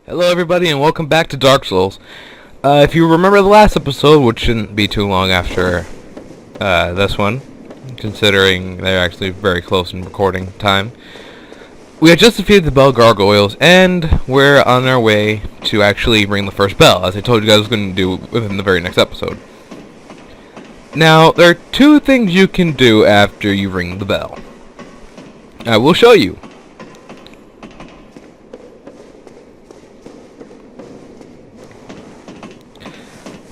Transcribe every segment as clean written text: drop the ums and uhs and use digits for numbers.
Hello everybody and welcome back to Dark Souls. If you remember the last episode, which shouldn't be too long after this one, considering they're actually very close in recording time, we had just defeated the bell gargoyles and we're on our way to actually ring the first bell, as I told you guys I was going to do within the very next episode. Now, there are two things you can do after you ring the bell. I will show you.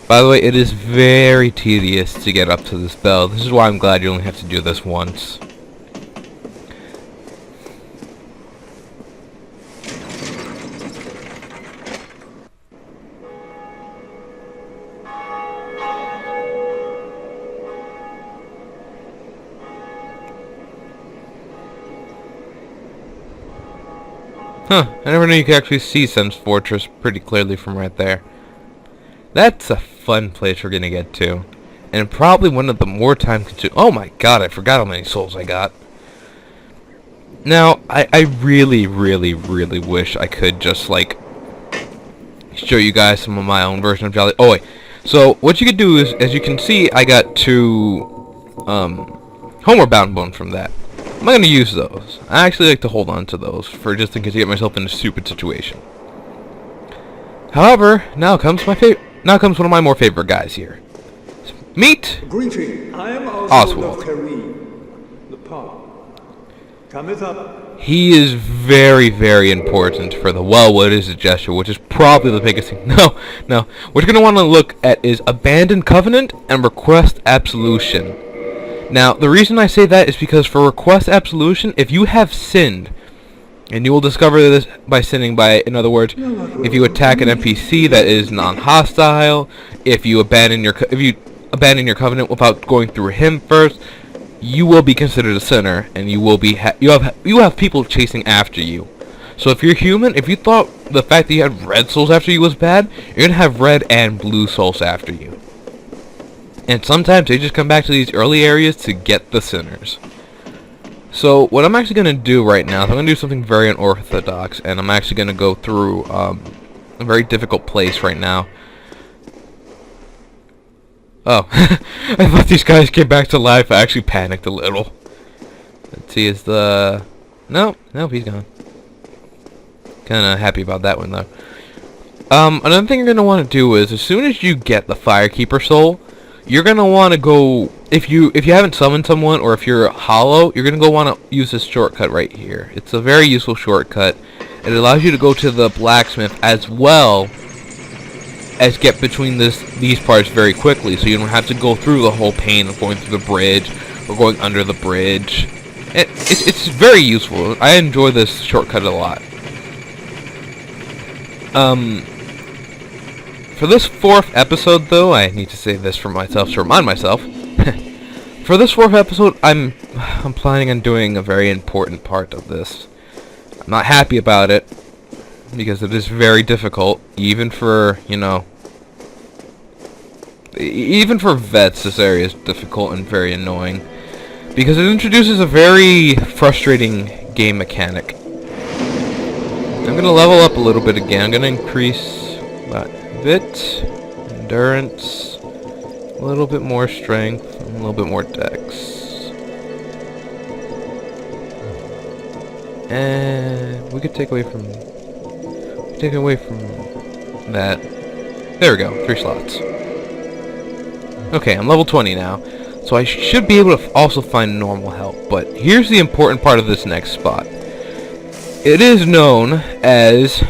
By the way, it is very tedious to get up to this bell. This is why I'm glad you only have to do this once. Huh, I never knew you could actually see Sen's Fortress pretty clearly from right there. That's a fun place we're gonna get to, and probably one of the more time-consuming. Oh my god, I forgot how many souls I got. Now, I really wish I could just like show you guys some of my own version of Jolly. Oh wait, so what you could do is, as you can see, I got two Homeward Bound bones from that. I'm not gonna use those. I actually like to hold on to those for just in case I get myself in a stupid situation. However, now comes one of my more favorite guys here. Meet I am Oswald. The path. Cometh up. He is very important for the Wellwood is a gesture, which is probably the biggest thing. No. What you're going to want to look at is Abandon Covenant and Request Absolution. Now, the reason I say that is because for Request Absolution, if you have sinned, and you will discover this by sinning by, in other words, if you attack an NPC that is non-hostile, if you abandon your covenant without going through him first, you will be considered a sinner, and you will be you have people chasing after you. So if you're human, if you thought the fact that you had red souls after you was bad, you're gonna have red and blue souls after you. And sometimes they just come back to these early areas to get the sinners. So what I'm actually going to do right now is I'm going to do something very unorthodox, and I'm actually going to go through a very difficult place right now. Oh, I thought these guys came back to life. I actually panicked a little. Let's see, is the... Nope, he's gone. Kind of happy about that one, though. Another thing you're going to want to do is, as soon as you get the Firekeeper soul, you're going to want to go... If you haven't summoned someone, or if you're hollow, you're going to want to use this shortcut right here. It's a very useful shortcut. It allows you to go to the blacksmith as well as get between these parts very quickly, so you don't have to go through the whole pain of going through the bridge or going under the bridge. It's very useful. I enjoy this shortcut a lot. For this fourth episode, though, I need to say this for myself to remind myself. For this fourth episode, I'm planning on doing a very important part of this. I'm not happy about it, because it is very difficult, even for, even for vets, this area is difficult and very annoying, because it introduces a very frustrating game mechanic. I'm going to level up a little bit again. I'm going to increase endurance, a little bit more strength, and a little bit more dex. And we could take away from that. There we go, 3 slots. Okay, I'm level 20 now, so I should be able to also find normal health. But here's the important part of this next spot. It is known as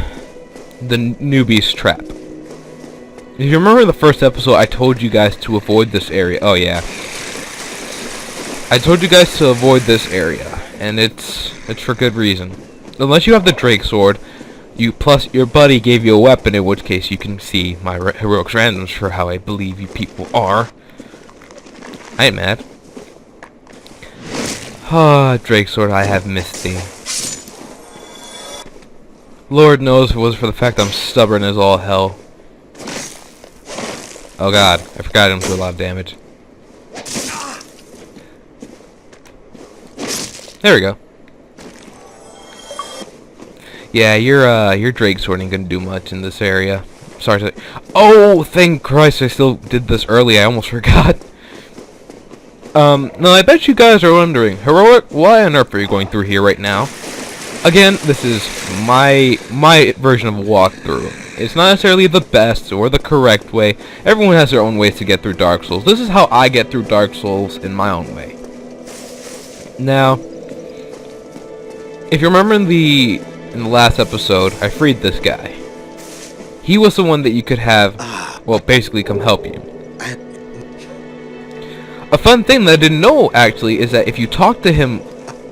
the newbie's trap. If you remember the first episode, I told you guys to avoid this area. Oh yeah, I told you guys to avoid this area, and it's for good reason. Unless you have the Drake sword, plus your buddy gave you a weapon, in which case you can see my heroics randoms for how I believe you people are. I ain't mad. Ah, Drake sword, I have missed thee. Lord knows if it was for the fact I'm stubborn as all hell. Oh god, I forgot him to do a lot of damage. There we go. Yeah, your Drake sword ain't gonna do much in this area. Sorry to... Oh, thank Christ I still did this early. I almost forgot. Now I bet you guys are wondering, Heroic, why on earth are you going through here right now? Again, this is my version of a walkthrough. It's not necessarily the best or the correct way. Everyone has their own ways to get through Dark Souls. This is how I get through Dark Souls in my own way. Now, if you remember in the last episode, I freed this guy. He was the one that you could have, well, basically come help you. A fun thing that I didn't know, actually, is that if you talk to him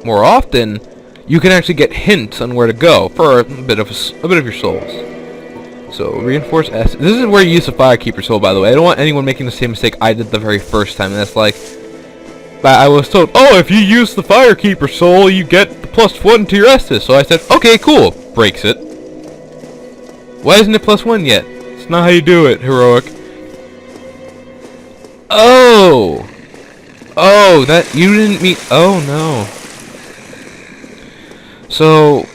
more often, you can actually get hints on where to go for a bit of your souls. So, reinforce S. This is where you use the Firekeeper soul, by the way. I don't want anyone making the same mistake I did the very first time. And that's like, I was told, oh, if you use the Firekeeper soul, you get the +1 to your Estus. So I said, okay, cool. Breaks it. Why isn't it +1 yet? It's not how you do it, Heroic. Oh! Oh, that, you didn't mean, oh no. So,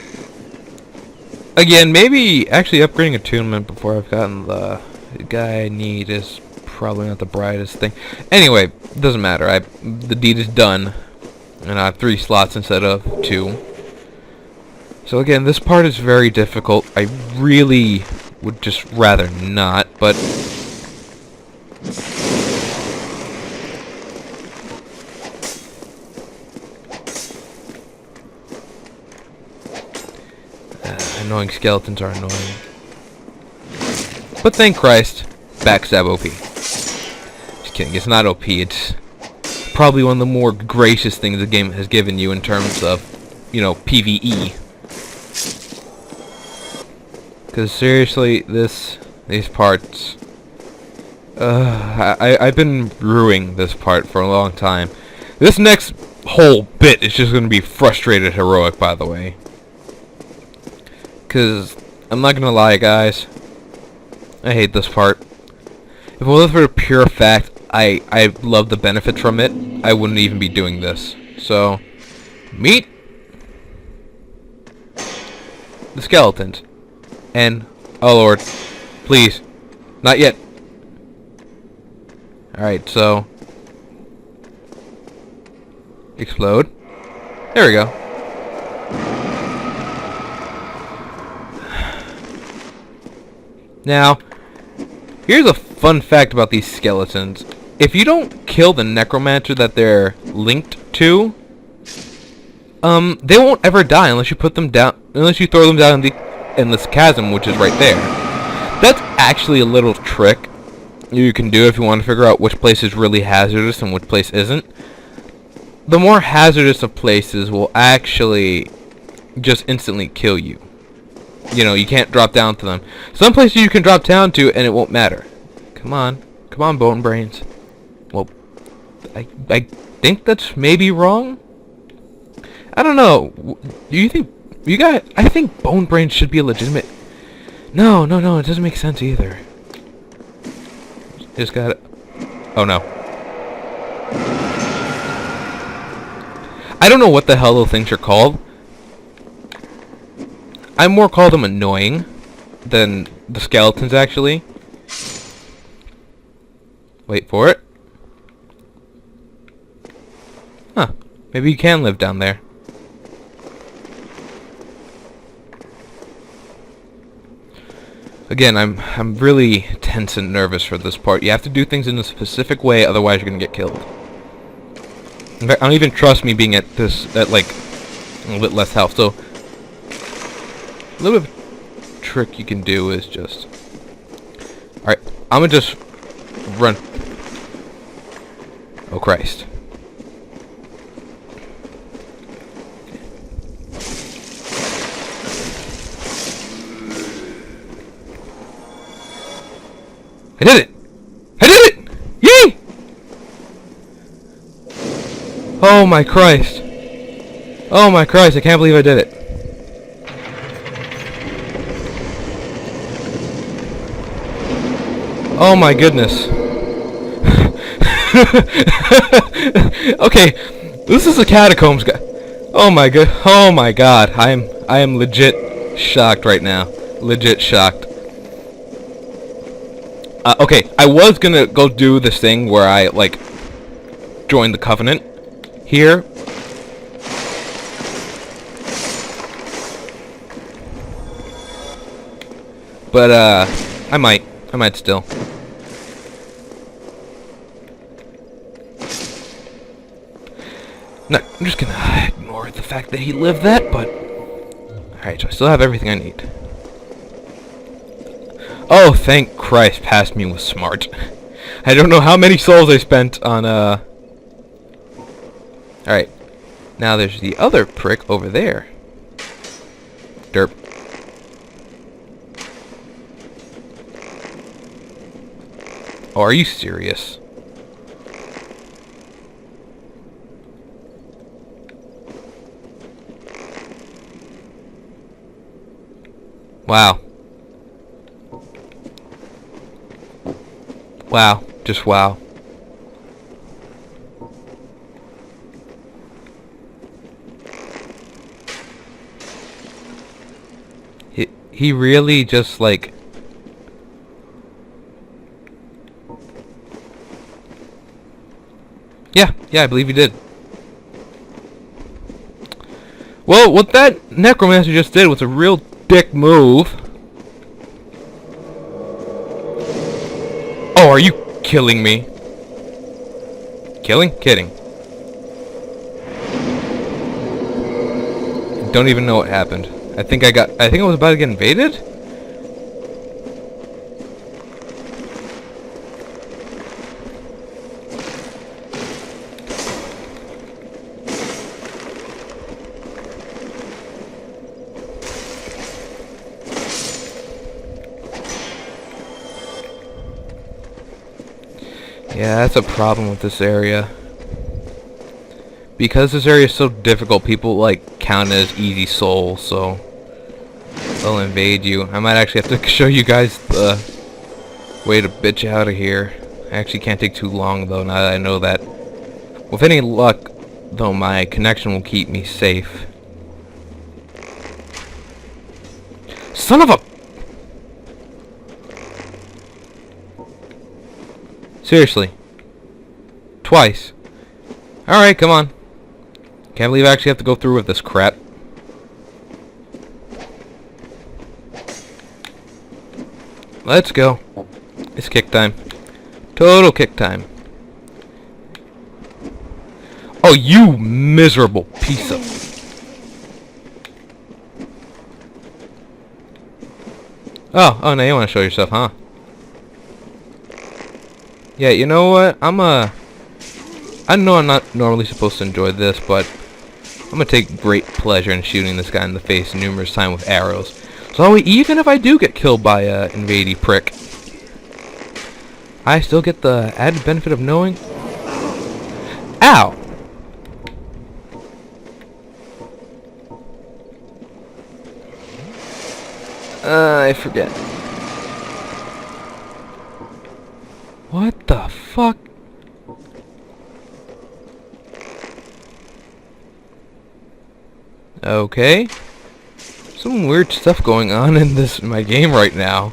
again, maybe actually upgrading attunement before I've gotten the guy I need is probably not the brightest thing. Anyway, doesn't matter. The deed is done, and I have 3 slots instead of 2. So again, this part is very difficult. I really would just rather not, but annoying skeletons are annoying. But thank Christ, backstab OP. Just kidding, it's not OP, it's probably one of the more gracious things the game has given you in terms of, you know, PvE. Because seriously, these parts, I've been brewing this part for a long time. This next whole bit is just going to be frustrated Heroic, by the way. Because, I'm not going to lie, guys, I hate this part. If it wasn't for the pure fact I love the benefits from it, I wouldn't even be doing this. So, meet the skeletons. And, oh lord, please, not yet. Alright, so, explode. There we go. Now, here's a fun fact about these skeletons. If you don't kill the necromancer that they're linked to, they won't ever die unless you put them down, unless you throw them down in this chasm, which is right there. That's actually a little trick you can do if you want to figure out which place is really hazardous and which place isn't. The more hazardous of places will actually just instantly kill you. You know, you can't drop down to them. Some places you can drop down to and it won't matter. Come on, bone brains. Well, I think that's maybe wrong. I don't know. Do you think you guys? I think bone brains should be a legitimate. No, it doesn't make sense either. Just got it. Oh no. I don't know what the hell those things are called. I more call them annoying than the skeletons, actually. Wait for it. Huh. Maybe you can live down there. Again, I'm really tense and nervous for this part. You have to do things in a specific way, otherwise you're gonna get killed. In fact, I don't even trust me being at like a little bit less health. So a little bit of trick you can do is just, alright, I'm gonna just run. Oh Christ. I did it! I did it! Yay! Oh my Christ. Oh my Christ, I can't believe I did it. Oh my goodness. Okay, this is the catacombs guy. Oh my god. I am legit shocked right now. Legit shocked. Okay, I was gonna go do this thing where I, like, join the Covenant here. But, I might still. No, I'm just gonna ignore the fact that he lived that, but... Alright, so I still have everything I need. Oh, thank Christ, past me was smart. I don't know how many souls I spent on, Alright. Now there's the other prick over there. Derp. Oh, are you serious? Wow. Wow. Just wow. He really just, like... Yeah, I believe he did. Well, what that necromancer just did was a real dick move. Oh, are you killing me? Kidding. Don't even know what happened. I think I was about to get invaded? Yeah, that's a problem with this area. Because this area is so difficult, people, like, count it as easy souls, so they'll invade you. I might actually have to show you guys the way to bitch out of here. I actually can't take too long, though, now that I know that. With any luck, though, my connection will keep me safe. Son of a... Seriously. Twice. Alright, come on. Can't believe I actually have to go through with this crap. Let's go. It's kick time. Total kick time. Oh, you miserable piece of... Oh, now you want to show yourself, huh? Yeah, you know what? I know I'm not normally supposed to enjoy this, but I'm gonna take great pleasure in shooting this guy in the face numerous times with arrows. So even if I do get killed by a invadey prick, I still get the added benefit of knowing... Ow! I forget. What the fuck? Okay. Some weird stuff going on in my game right now.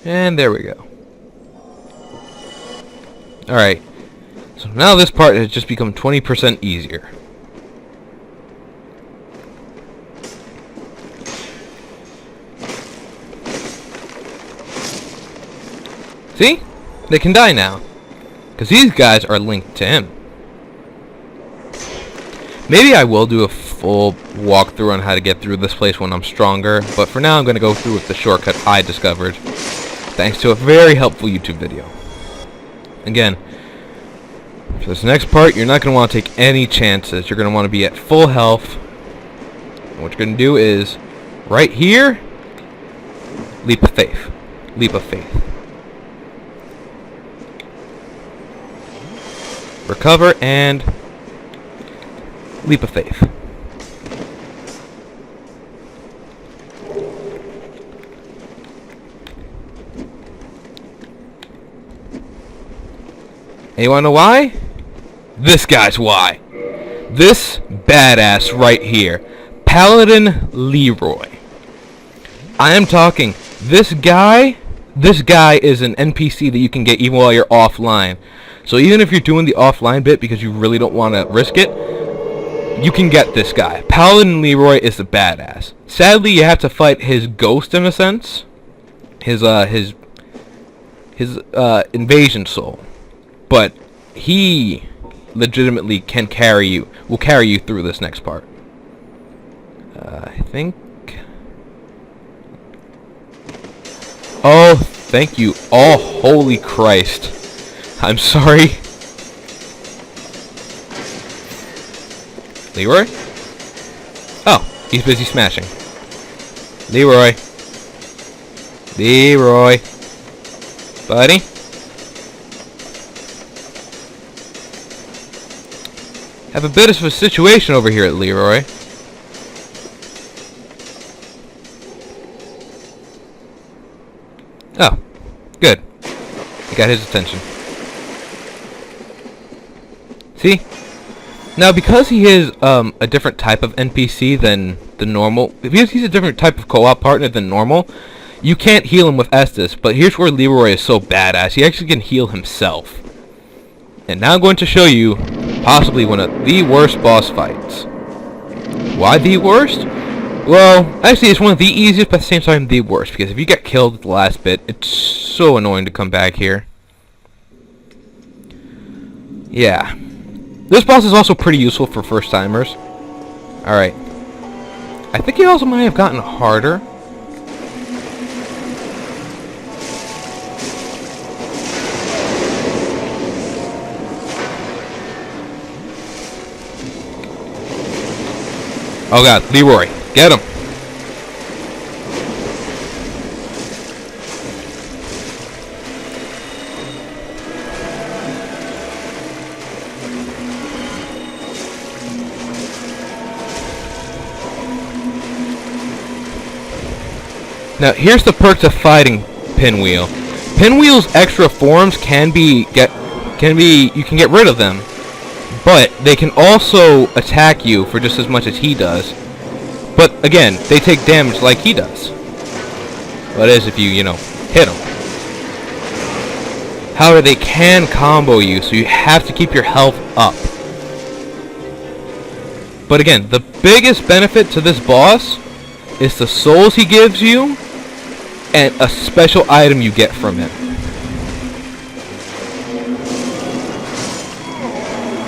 And there we go. Alright. So now this part has just become 20% easier. See? They can die now. Because these guys are linked to him. Maybe I will do a full walkthrough on how to get through this place when I'm stronger. But for now I'm going to go through with the shortcut I discovered. Thanks to a very helpful YouTube video. Again, for this next part, you're not going to want to take any chances. You're going to want to be at full health. And what you're going to do is, right here, leap of faith. Leap of faith. Recover and leap of faith. And you wanna know why? This guy's why. This badass right here. Paladin Leeroy. I am talking, this guy is an NPC that you can get even while you're offline. So even if you're doing the offline bit because you really don't want to risk it, you can get this guy. Paladin Leeroy is the badass. Sadly, you have to fight his ghost in a sense. His invasion soul. But he legitimately can will carry you through this next part. I think... Oh, thank you. Oh, holy Christ. I'm sorry. Leeroy? Oh, he's busy smashing. Leeroy. Leeroy. Buddy? Have a bit of a situation over here at Leeroy. Oh, good. You got his attention. See? Now, because he is a different type of NPC than the normal, because he's a different type of co-op partner than normal, you can't heal him with Estus, but here's where Leeroy is so badass. He actually can heal himself. And now I'm going to show you possibly one of the worst boss fights. Why the worst? Well, actually it's one of the easiest, but at the same time the worst, because if you get killed at the last bit, it's so annoying to come back here. Yeah. This boss is also pretty useful for first-timers. Alright. I think he also might have gotten harder. Oh god, Leeroy, get him! Now, here's the perks of fighting Pinwheel. Pinwheel's extra forms you can get rid of them, but they can also attack you for just as much as he does. But again, they take damage like he does. That is if you hit him. However, they can combo you, so you have to keep your health up. But again, the biggest benefit to this boss is the souls he gives you and a special item you get from him.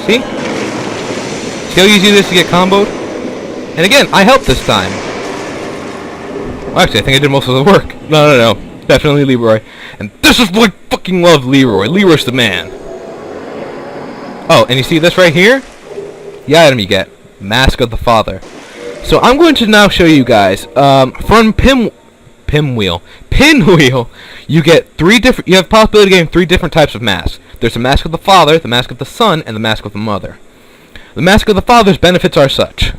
See? See how easy it is to get comboed? And again, I helped this time. Well, actually, I think I did most of the work. No. Definitely Leeroy. And this is why I fucking love Leeroy. Leeroy's the man. Oh, and you see this right here? The item you get. Mask of the Father. So I'm going to now show you guys. From Pinwheel, you get you have possibility of getting 3 different types of masks. There's the Mask of the Father, the Mask of the Son, and the Mask of the Mother. The Mask of the Father's benefits are such.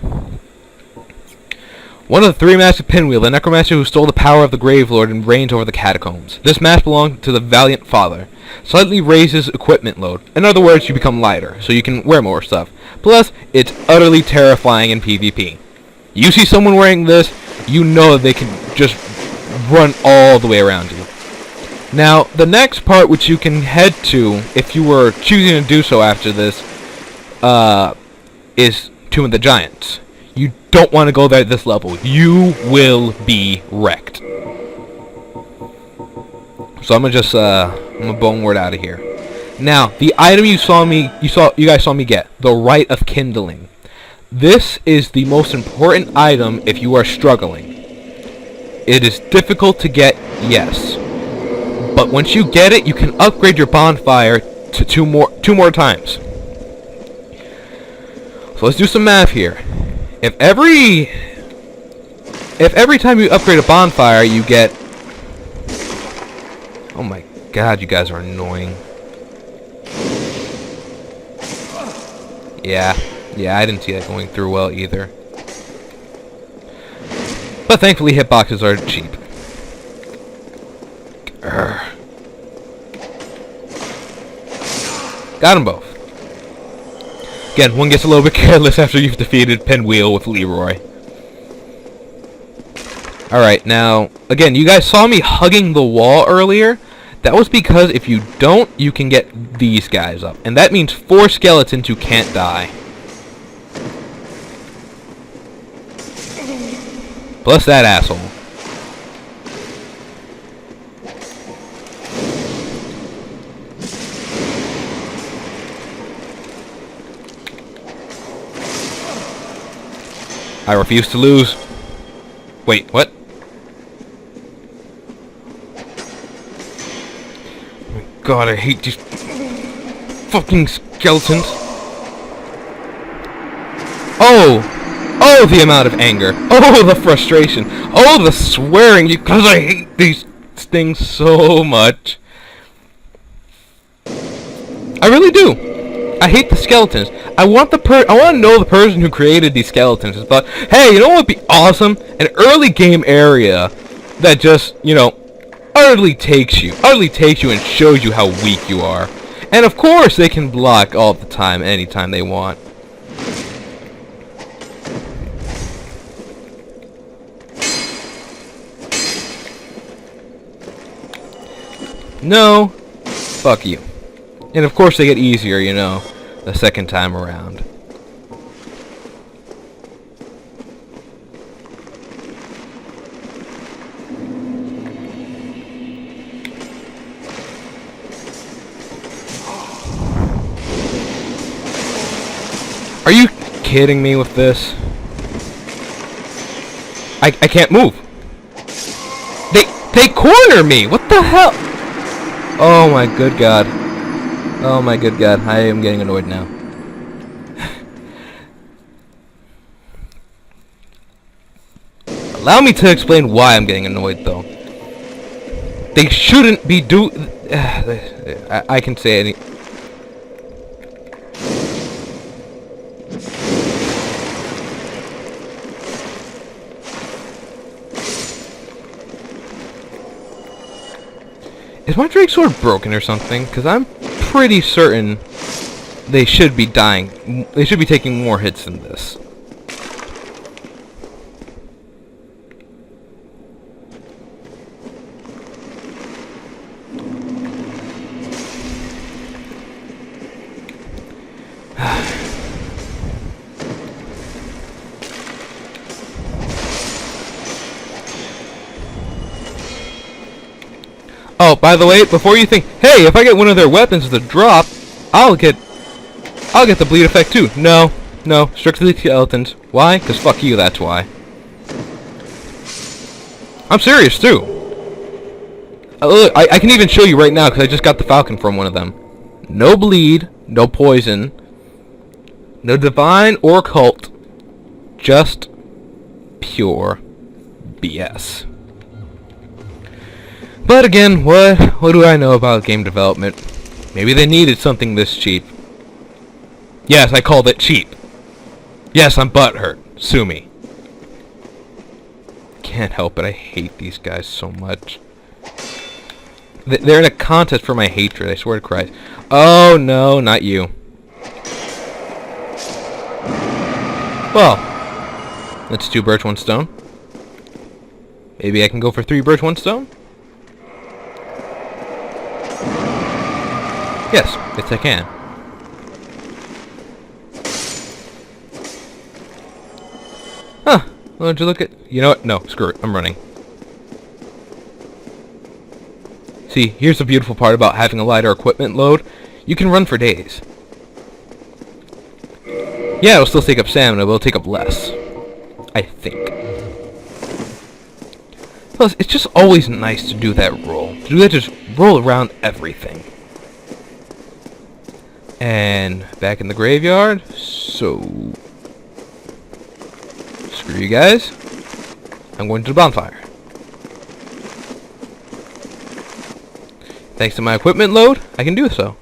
One of the 3 masks of Pinwheel, the necromancer who stole the power of the Grave Lord and reigns over the catacombs. This mask belongs to the Valiant Father. Slightly raises equipment load. In other words, you become lighter, so you can wear more stuff. Plus, it's utterly terrifying in PvP. You see someone wearing this, you know they can just run all the way around you. Now, the next part which you can head to, if you were choosing to do so after this, is Tomb of the Giants. You don't want to go there at this level. You will be wrecked. So I'm gonna bone word out of here. Now, the item you guys saw me get, the Rite of Kindling. This is the most important item if you are struggling. It is difficult to get, yes. But once you get it, you can upgrade your bonfire to two more times. So let's do some math here. If every time you upgrade a bonfire, you get... Oh my god, you guys are annoying. Yeah, I didn't see that going through well either. But thankfully hitboxes are cheap. Urgh. Got them both. Again, one gets a little bit careless after you've defeated Pinwheel with Leeroy. Alright, now, again, you guys saw me hugging the wall earlier. That was because if you don't, you can get these guys up. And that means 4 skeletons who can't die. Plus that asshole. I refuse to lose. Wait, what? Oh my god, I hate these fucking skeletons. Oh! Oh, the amount of anger. Oh, the frustration. Oh, the swearing because I hate these things so much. I really do. I hate the skeletons. I want to know the person who created these skeletons and thought, hey, you know what would be awesome? An early game area that just, you know, utterly takes you and shows you how weak you are. And of course they can block all the time, anytime they want. No, fuck you. And of course they get easier, you know, the second time around. Are you kidding me with this? I can't move. They corner me. What the hell? Oh my good god. Oh my good god. I am getting annoyed now. Allow me to explain why I'm getting annoyed though. They shouldn't be I can say any. Is my Drake sword broken or something? Because I'm pretty certain they should be dying. They should be taking more hits than this. Oh, by the way, before you think, hey, if I get one of their weapons as a drop, I'll get the bleed effect too. No, strictly skeletons. Why? Because fuck you, that's why. I'm serious too. Look, I can even show you right now because I just got the falcon from one of them. No bleed, no poison, no divine or occult, just pure BS. But again, what do I know about game development? Maybe they needed something this cheap. Yes, I called it cheap. Yes, I'm butthurt. Sue me. Can't help it, I hate these guys so much. They're in a contest for my hatred, I swear to Christ. Oh no, not you. Well, that's 2 birds, 1 stone. Maybe I can go for 3 birds, 1 stone? Yes, I can. Huh. Well, did you look at... You know what? No, screw it. I'm running. See, here's the beautiful part about having a lighter equipment load. You can run for days. Yeah, it'll still take up stamina, but it'll take up less. I think. Plus, it's just always nice to do that roll. To do that, just roll around everything. And back in the graveyard, so screw you guys. I'm going to the bonfire. Thanks to my equipment load, I can do so.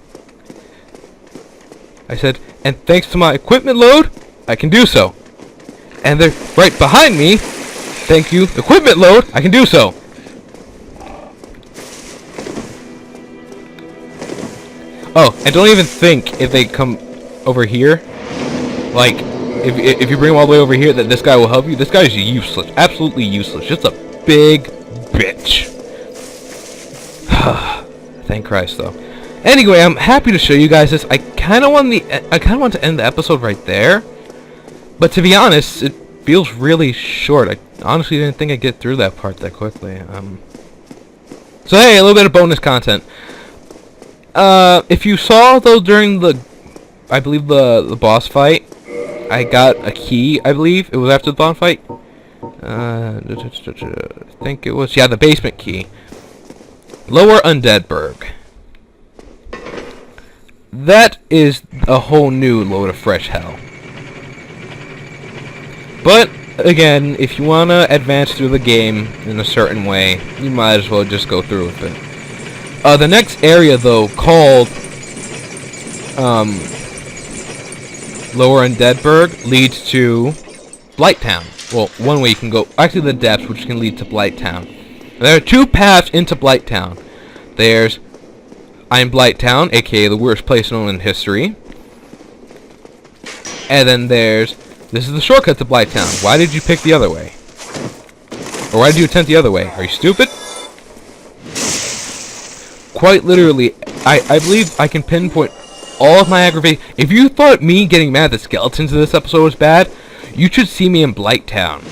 I said, and thanks to my equipment load, I can do so. And they're right behind me. Thank you, equipment load, I can do so. Oh, and don't even think if they come over here, like, if you bring them all the way over here, that this guy will help you. This guy is useless. Absolutely useless. Just a big bitch. Thank Christ, though. Anyway, I'm happy to show you guys this. I kind of want to end the episode right there, but to be honest, it feels really short. I honestly didn't think I'd get through that part that quickly. So hey, a little bit of bonus content. If you saw though during I believe the boss fight, I got a key. I believe it was after the boss fight. I think it was the basement key. Lower Undeadburg. That is a whole new load of fresh hell. But again, if you want to advance through the game in a certain way, you might as well just go through with it. The next area, though, called Lower Undeadburg, leads to Blighttown. Well, one way you can go, actually the depths, which can lead to Blighttown. There are two paths into Blighttown. There's I'm Blighttown, aka the worst place known in history. And then there's this is the shortcut to Blighttown. Why did you pick the other way? Or why did you attempt the other way? Are you stupid? Quite literally, I believe I can pinpoint all of my aggravation. If you thought me getting mad at the skeletons in this episode was bad, you should see me in Blighttown.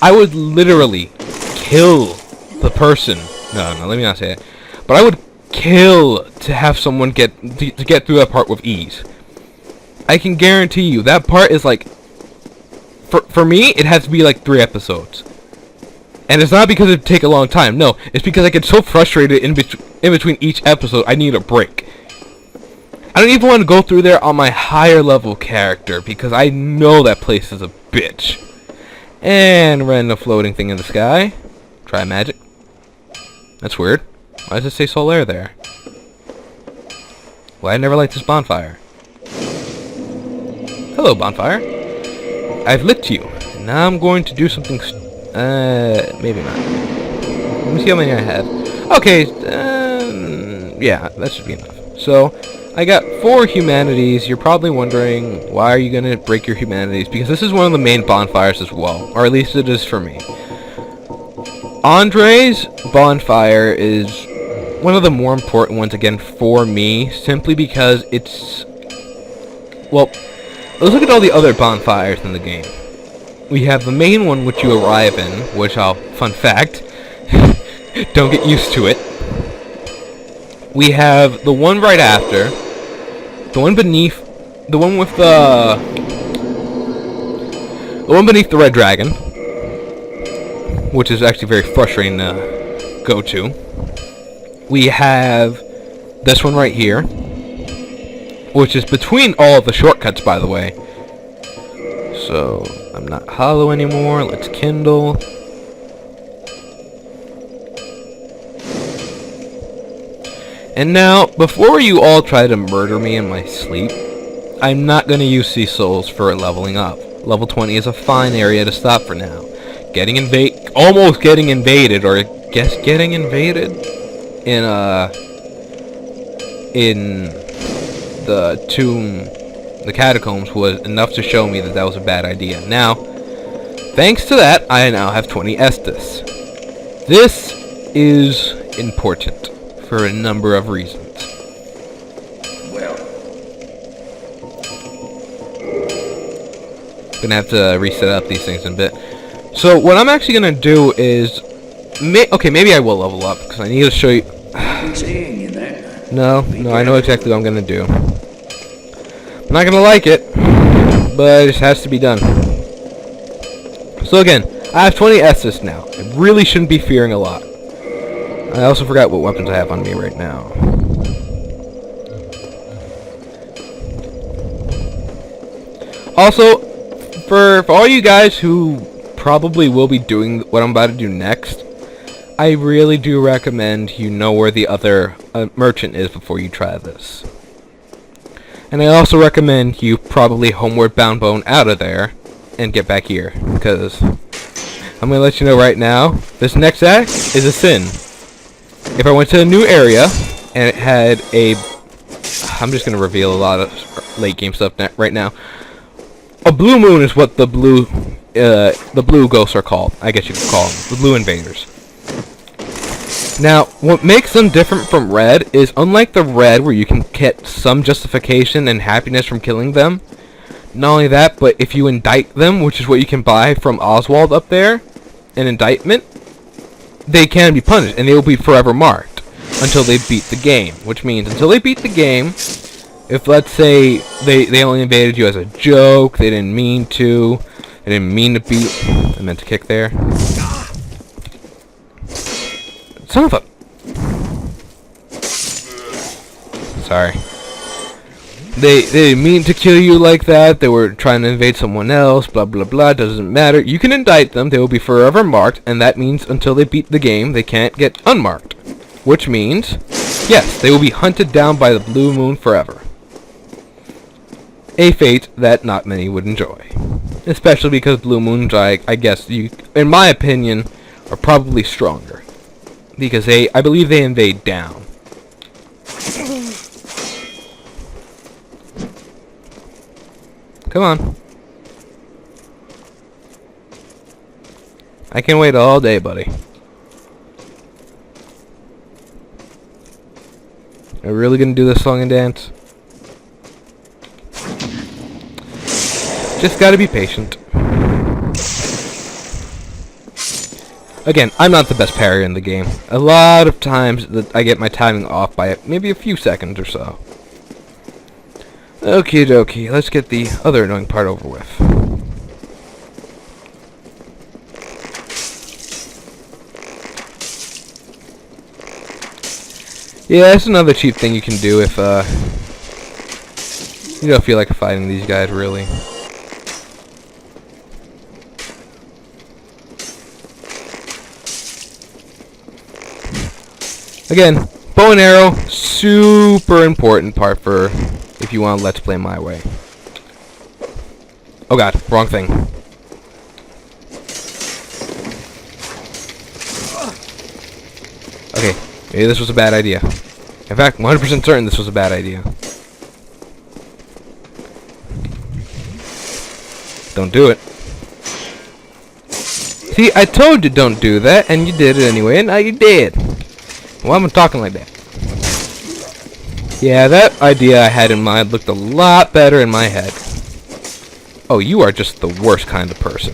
I would literally kill the person. No, let me not say it. But I would kill to have someone get through that part with ease. I can guarantee you that part is like, for me, it has to be like 3 episodes. And it's not because it take a long time. No, it's because I get so frustrated in between each episode, I need a break. I don't even want to go through there on my higher level character because I know that place is a bitch. And random floating thing in the sky. Try magic. That's weird. Why does it say Solaire there? Well, I never liked this bonfire. Hello, bonfire. I've lit you. Now I'm going to do something. Maybe not. Let me see how many I have. Okay. Yeah, that should be enough. So, I got 4 humanities. You're probably wondering, why are you going to break your humanities? Because this is one of the main bonfires as well. Or at least it is for me. Andre's bonfire is one of the more important ones, again, for me. Simply because it's... Well, let's look at all the other bonfires in the game. We have the main one which you arrive in, which fun fact, don't get used to it. We have the one right after, the one beneath, the one with the one beneath the red dragon, which is actually very frustrating to go to. We have this one right here, which is between all of the shortcuts, by the way. So, I'm not hollow anymore. Let's kindle. And now, before you all try to murder me in my sleep, I'm not going to use these souls for leveling up. Level 20 is a fine area to stop for now. Almost getting invaded, or getting invaded in the tomb, the catacombs, was enough to show me that that was a bad idea. Now, thanks to that, I now have 20 Estus. This is important for a number of reasons. Well, Gonna have to reset up these things in a bit. So what I'm actually gonna do is, maybe I will level up because I need to show you. seeing you there. No, I know exactly what I'm gonna do. I'm not gonna like it, but it just has to be done. So again, I have 20 Estus now. I really shouldn't be fearing a lot. I also forgot what weapons I have on me right now. Also, for all you guys who probably will be doing what I'm about to do next, I really do recommend you know where the other merchant is before you try this. And I also recommend you probably homeward bound bone out of there and get back here, because I'm going to let you know right now, this next act is a sin. If I went to a new area and it had a I'm just gonna reveal a lot of late game stuff right now. A blue moon is what the blue ghosts are called. I guess you could call them the blue invaders. Now, what makes them different from red is, unlike the red where you can get some justification and happiness from killing them, not only that, but if you indict them, which is what you can buy from Oswald up there, an indictment, they can be punished, and they will be forever marked until they beat the game. Which means, until they beat the game, if, let's say, they only invaded you as a joke, they didn't mean to, they didn't mean to beat... I meant to kick there. Son of a... Sorry. They didn't mean to kill you like that, they were trying to invade someone else, blah blah blah, doesn't matter. You can indict them, they will be forever marked, and that means until they beat the game, they can't get unmarked. Which means, yes, they will be hunted down by the blue moon forever. A fate that not many would enjoy. Especially because blue moons, I guess, in my opinion, are probably stronger. Because I believe they invade down. Come on. I can wait all day, buddy. Are we really gonna do this song and dance? Just gotta be patient. Again, I'm not the best parrier in the game. A lot of times that I get my timing off by maybe a few seconds or so. Okie dokie, let's get the other annoying part over with. Yeah, that's another cheap thing you can do if you don't feel like fighting these guys, really. Again, bow and arrow, super important part for if you want to let's play my way. Oh god, wrong thing. Okay, maybe this was a bad idea. In fact, 100% certain this was a bad idea. Don't do it. See, I told you don't do that, and you did it anyway, and now you did. Why am I talking like that? Yeah, that idea I had in mind looked a lot better in my head. Oh, you are just the worst kind of person.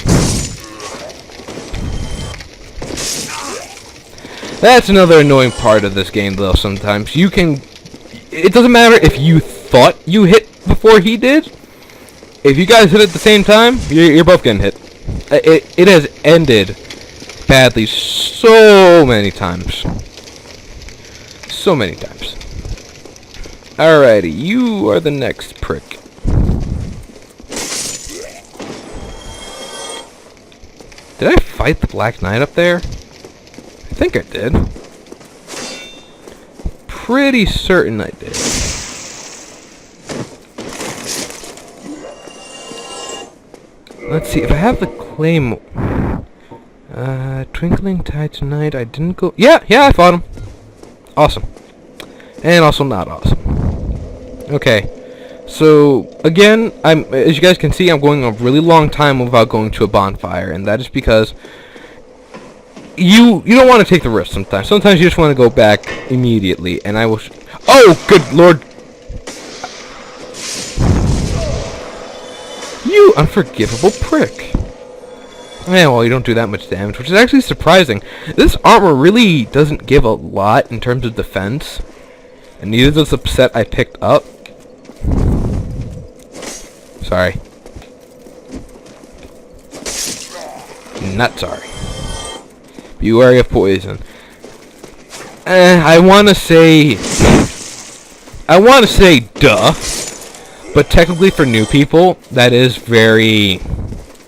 That's another annoying part of this game, though, sometimes. You can... It doesn't matter if you thought you hit before he did. If you guys hit at the same time, you're both getting hit. It has ended badly so many times. So many times. Alrighty, you are the next prick. Did I fight the Black Knight up there? I think I did. Pretty certain I did. Let's see, if I have the claim... Twinkling Tide Tonight, I didn't go... Yeah, I fought him. Awesome. And also not awesome. Okay. So, again, as you guys can see, I'm going a really long time without going to a bonfire, and that is because you don't want to take the risk sometimes. Sometimes you just want to go back immediately, and I will... Oh, good lord! You unforgivable prick! Yeah, well, you don't do that much damage, which is actually surprising. This armor really doesn't give a lot in terms of defense, and neither does the set I picked up. Sorry. Not sorry. Be wary of poison. I want to say duh, but technically for new people, that is very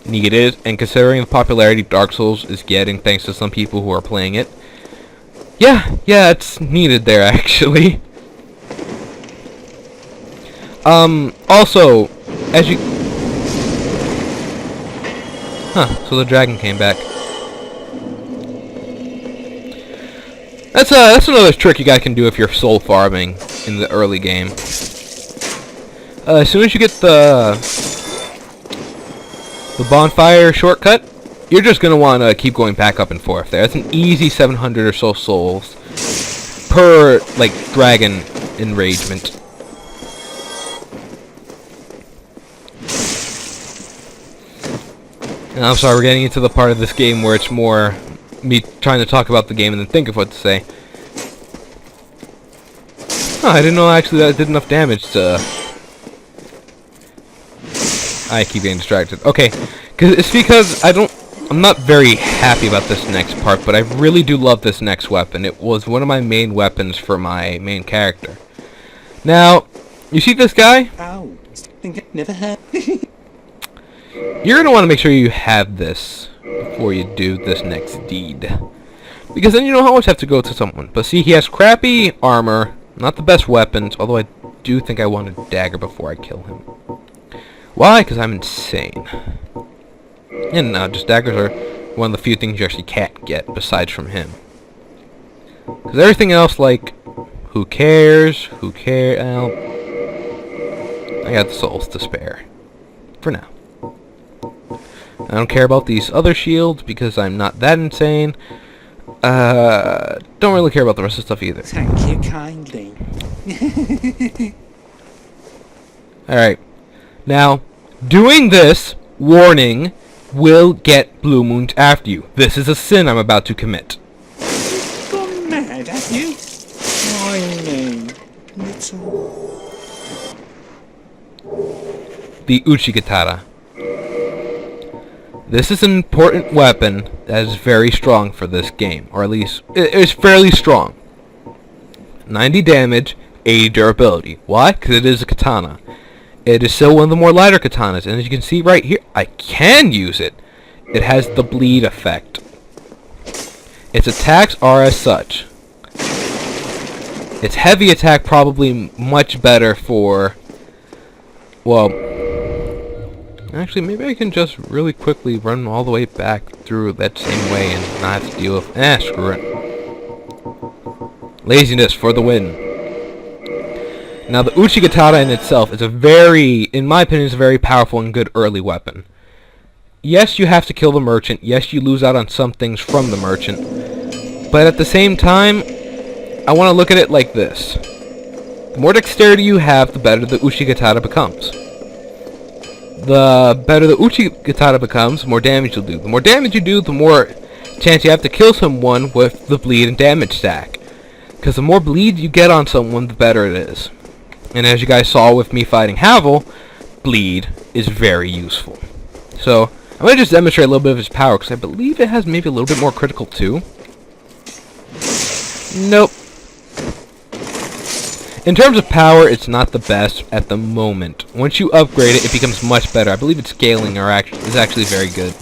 needed, and considering the popularity Dark Souls is getting thanks to some people who are playing it, yeah, it's needed there, actually. Also, as you... so the dragon came back. That's another trick you guys can do if you're soul farming in the early game. As soon as you get the bonfire shortcut, you're just gonna want to keep going back up and forth there. That's an easy 700 or so souls per like dragon enragement. And I'm sorry, we're getting into the part of this game where it's more me trying to talk about the game and then think of what to say. Oh, I didn't know actually that it did enough damage to... I keep getting distracted. Okay, it's because I'm not very happy about this next part, but I really do love this next weapon. It was one of my main weapons for my main character. Now, you see this guy? Ow, think I never had. You're going to want to make sure you have this before you do this next deed. Because then you don't always have to go to someone. But see, he has crappy armor, not the best weapons, although I do think I want a dagger before I kill him. Why? Because I'm insane. And just daggers are one of the few things you actually can't get besides from him. Because everything else, like, who cares? Who cares? I got the souls to spare. For now. I don't care about these other shields because I'm not that insane. Don't really care about the rest of the stuff either. Thank you kindly. Alright. Now, doing this, warning, will get blue moons after you. This is a sin I'm about to commit. Gone mad, have you? I know. Little. The Uchigatara. This is an important weapon that is very strong for this game, or at least it is fairly strong. 90 damage, 80 durability. Why? Because it is a katana. It is still one of the more lighter katanas, and as you can see right here, I can use it. It has the bleed effect. Its attacks are as such. Its heavy attack probably much better for, well, actually, maybe I can just really quickly run all the way back through that same way and not have to deal with... screw it. Laziness for the win. Now, the Uchigatara in itself is a very, in my opinion, is a very powerful and good early weapon. Yes, you have to kill the merchant. Yes, you lose out on some things from the merchant. But at the same time, I want to look at it like this. The more dexterity you have, the better the Uchigatara becomes. The better the Uchigatara becomes, the more damage you'll do. The more damage you do, the more chance you have to kill someone with the bleed and damage stack. Because the more bleed you get on someone, the better it is. And as you guys saw with me fighting Havel, bleed is very useful. So, I'm going to just demonstrate a little bit of his power, because I believe it has maybe a little bit more critical too. Nope. In terms of power, it's not the best at the moment. Once you upgrade it, it becomes much better. I believe its scaling is actually very good.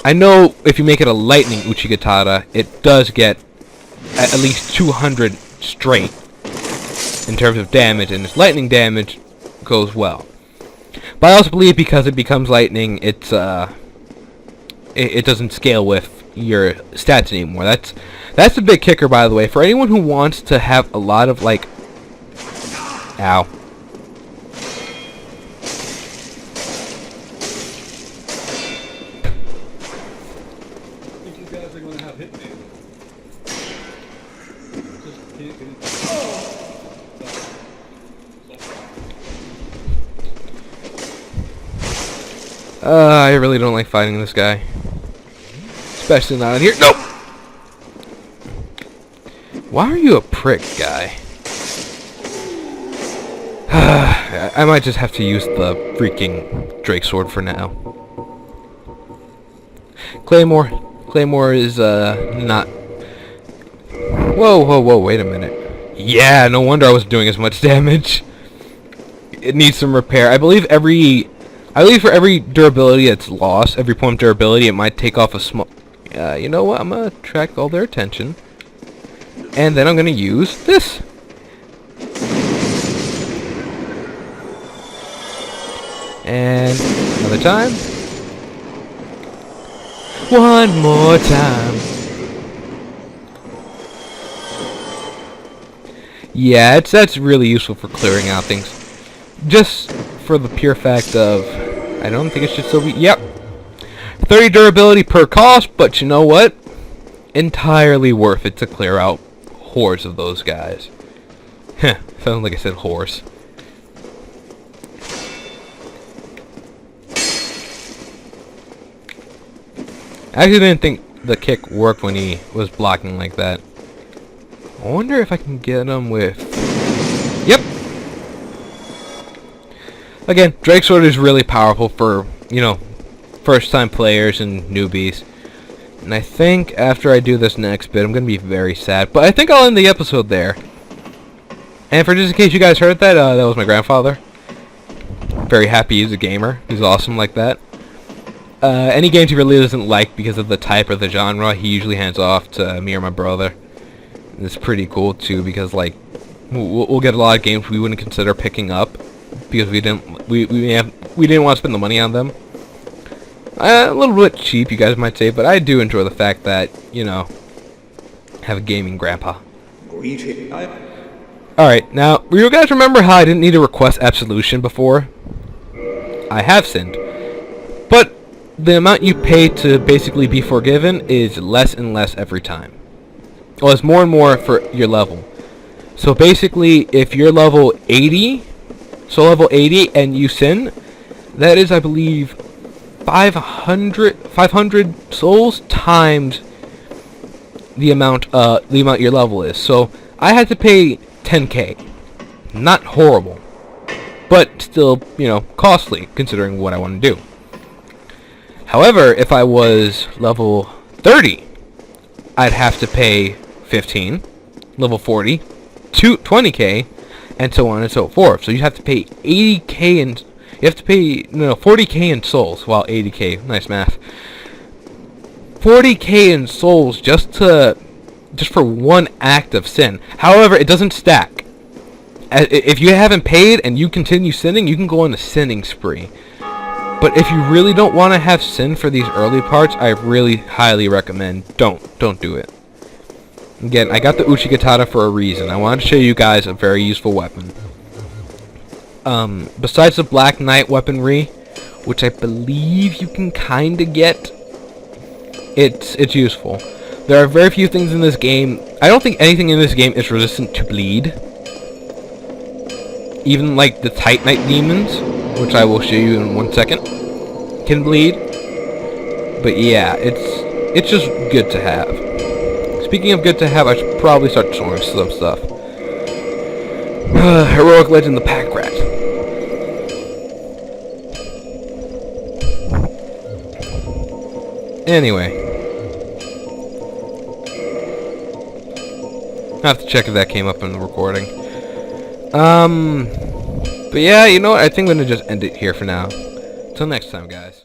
I know if you make it a lightning Uchigatara, it does get at least 200 straight in terms of damage, and its lightning damage goes well. But I also believe because it becomes lightning, it doesn't scale with your stats anymore. That's the big kicker, by the way. For anyone who wants to have a lot of, like... Ow. Think you guys are going to have hit me. Just can't get it. I really don't like fighting this guy. Especially not in here. Nope! Why are you a prick, guy? I might just have to use the freaking Drake sword for now. Claymore. Claymore is, not... Whoa, wait a minute. Yeah, no wonder I was doing as much damage. It needs some repair. I believe for every durability that's lost, every point of durability, it might take off a small... you know what? I'm gonna attract all their attention. And then I'm gonna use this. And another time. One more time. Yeah, that's really useful for clearing out things. just for the pure fact of, I don't think it should still be, yep. 30 durability per cost, but you know what? Entirely worth it to clear out hordes of those guys. Heh, sounds like I said horse. I actually didn't think the kick worked when he was blocking like that. I wonder if I can get him with... Yep! Again, Drake Sword is really powerful for, you know, first-time players and newbies. And I think after I do this next bit, I'm going to be very sad. But I think I'll end the episode there. And for just in case you guys heard that, that was my grandfather. Very happy he's a gamer. He's awesome like that. Any games he really doesn't like because of the type or the genre, he usually hands off to me or my brother. And it's pretty cool too because like we'll get a lot of games we wouldn't consider picking up because we didn't want to spend the money on them. A little bit cheap, you guys might say, but I do enjoy the fact that, you know, have a gaming grandpa. Alright, now, you guys remember how I didn't need to request absolution before? I have sinned. But the amount you pay to basically be forgiven is less and less every time. Well, it's more and more for your level. So basically, if you're level 80, and you sin, that is, I believe, 500 souls times the amount your level is. So I had to pay 10k. Not horrible, but still, you know, costly considering what I want to do. However, if I was level 30, I'd have to pay 15, level 40, 20k, and so on and so forth. So you have to pay 80k and you have to pay 40k in souls. Well, 80k, nice math. 40k in souls just for one act of sin. However, it doesn't stack. If you haven't paid and you continue sinning, you can go on a sinning spree. But if you really don't want to have sin for these early parts, I really highly recommend don't do it. Again, I got the Uchigatana for a reason. I wanted to show you guys a very useful weapon. Besides the Black Knight weaponry, which I believe you can kinda get, it's useful. There are very few things in this game. I don't think anything in this game is resistant to bleed. Even like the Titanite demons, which I will show you in 1 second, can bleed. But yeah, it's just good to have. Speaking of good to have, I should probably start showing some stuff. Heroic Legend, the Pack Rat. Anyway, I have to check if that came up in the recording. But yeah, you know what? I think I'm gonna just end it here for now. Till next time, guys.